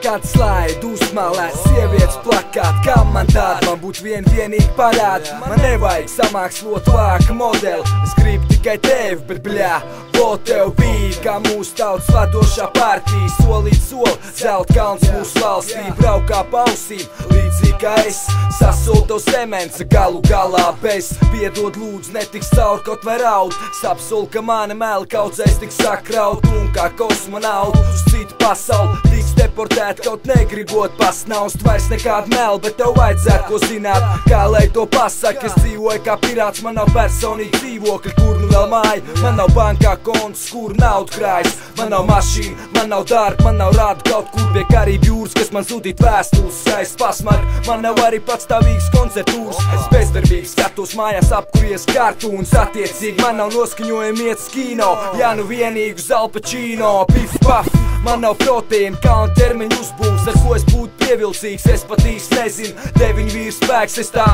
kad slaid, uzmalēt, sievietes plakāt. Kam man tāda, man būt vienīgi parāda. Man nevajag samākslot vāka modeli. Es gribu tikai tevi, bet bļā, vo tev bija kā mūsu tautas vadošā partija. Solīt soli, zelt kalns mūsu valstī, braukā pa ausīm, līdzīgi kā es. Sasulto sements, galu galā bez. Piedod lūdzu, netiks caur kaut vai raud. Sapsolu, ka mani meli kaudzēs tik sakraut. Un kā kosmonautu uz citu pasauli tiks deportēt, kaut negribot pasnaust. Vairs nekādu meli, bet tev vajadzētu ko zināt. Kā lai to pasaka, es dzīvoju kā pirāts. Man nav personīgi dzīvokļi, kur nu vēl māja. Man nav bankā konts, kur naudu krājas. Man nav mašīna, man nav darba, man nav rādu kaut kur pie Karību jūras, kas man sūtīt vēstules. Skaists pasmar, man nav arī patstāvīgs koncertūras. Es bezdarbīgi skatos mājās apkuries kartūns. Attiecīgi man nav noskaņojumi iet uz kino. Ja nu vienīgi uz Al Pacino, pif paf. Man nav proteīna, kalna ķermeņa uzbūves, ar ko es būtu pievilcīgs. Es pat īsti nezinu, 9 vīru spēks, es tā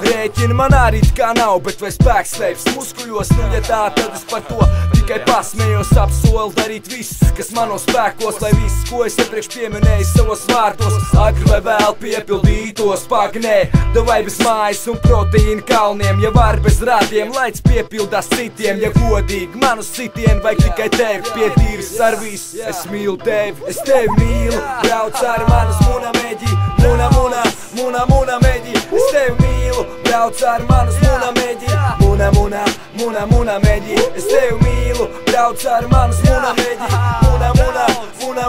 rēķinu man arī kā nav, bet vai spēks slēpjas muskuļos? Nu ja tā, tad es par to tikai pasmējos. Apsolu darīt viss, kas manos spēkos, lai viss, ko es iepriekš pieminēju savos vārtos, agri vai vēl piepildītos. Pagnē, davai bez mājas un proteīna kalniem. Ja var bez rādiem, laids piepildās citiem. Ja godīgi manu sitienu, vajag tikai tevi pie tīras sarvīs. Es mīlu tevi, es tevi mīlu. Brauc ar manas muna meģi, muna meģi. Es tevi mīlu, brauc ar manas muna meģi, muna meģi. Es tevi mīlu, brauc ar manas muna meģi,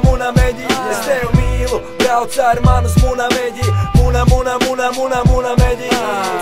muna meģi. Es tevi mīlu, brauc ar manas muna meģi, muna meģi.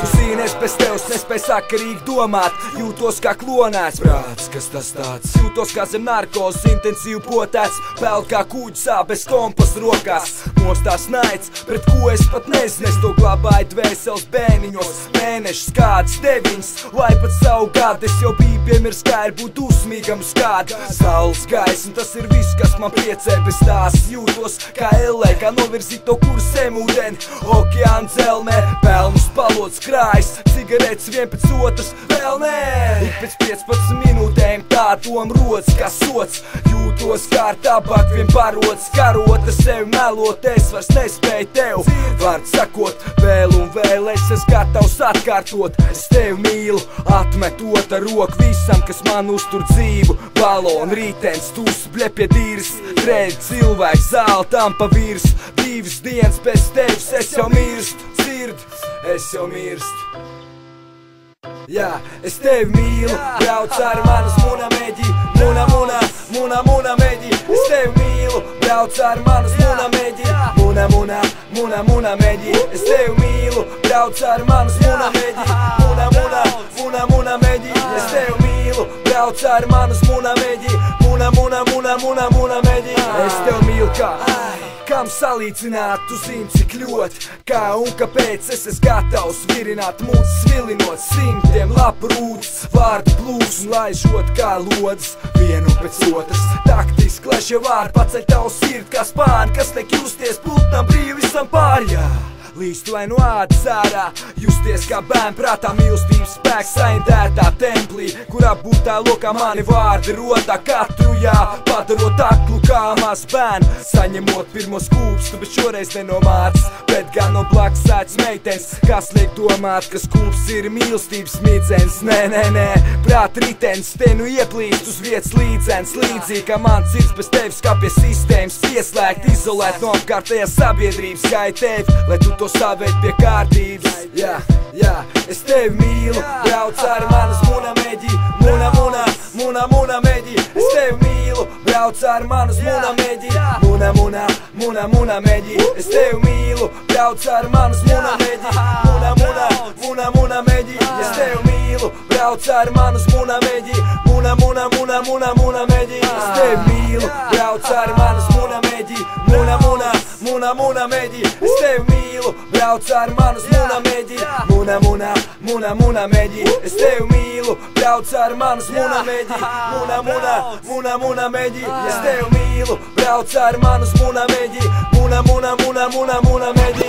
Tu zini, es bez tevs nespēju sakarīgi domāt. Jūtos kā klonēts, prāts, kas tas tāds? Jūtos kā zem narkozes, intensīvi potēts. Peld kā kuģis, bez kompas rokās. Nostās naids, pret ko es pat nezinu. Es to glabāju dvēseles bēniņos. Mēnešus kāds 9, lai pat savu gadu. Es jau biju piemirs, kā ir būt uzmīgam uz kādu. Saules gaismu, tas ir viss, kas man priecē. Bez tās jūtos kā ellē, kā novirzīt to kursēm ūdeni. Okeāna dzelmē, pelnus palots krājas. Cigaretes vien pēc otras, vēl nē. Ik pēc 15 minūtēm tā doma rodas kā sots. Jūtos kā ar tabaku vien parots. Karot ar sevi melot, es vairs nespēju tev. Vārds sakot, vēl un vēl es gatavs atkārtot. Es tevi mīlu, atmetot ar roku visam, kas man uztur dzīvu. Balon, rītens, tūs, bļe pie dīras. Treļ cilvēks, zāltām pa virs. 2 dienas bez tevis, es jau mirstu. Dzird, es jau mirstu. Jā, es tevi mīlu, brauc ar manas muna meģi, muna meģi. Es tevi mīlu, brauc ar manas muna meģi, muna meģi. Es tevi mīlu, brauc ar manas muna meģi, muna meģi. Es tevi mīlu, brauc ar manas muna meģi, muna meģi. Es tevi mīlu kā, kam salīdzināt, tu zini cik ļoti. Kā un kāpēc es esmu gatavs virināt mūs svilinot simtiem lapu rūdas. Vārdu plūs un laižot kā lodas, vienu pēc otras. Taktiski, lai šie vārdi paceļ tavu sirdi kā spāni, kas liek justies putnam brīvi visam pārjā. Līst vai no ādas ārā, justies kā bērn prātā, mīlestības spēks saindētā templī, kurā būtā lokā mani vārdi rotā katru jā, padarot aklu kā maz bērn. Saņemot pirmos kūpstu, bet šoreiz ne no mātes, bet gan no blakus sēdz meitenes, kas liek domāt, ka skūps ir mīlestības midzens. Nē, prāt ritens, te nu ieplīst uz vietas līdzens. Līdzīgi kā mans sirds bez tevis kā pie sistēmas, ieslēgt, izolēt no apkārtējās sabiedrības, kā ir tevi, lai tu to savērt pie kārtības. Jā, es tevi mīlu, brauc ar manas muna meģi, muna meģi. Es tevi mīlu, brauc ar manas muna meģi, muna meģi. Es tevi mīlu, brauc ar manas muna meģi, muna meģi. Es tevi mīlu, brauc ar manas muna meģi, muna meģi. Es tevi mīlu, brauc ar manas muna meģi, muna meģi. Es tevi mīlu, brauc ar manas muna meģi, muna meģi. Es tevi mīlu, brauc ar manas muna meģi, muna meģi. Es tevi mīlu, brauc ar manas muna meģi, muna meģi.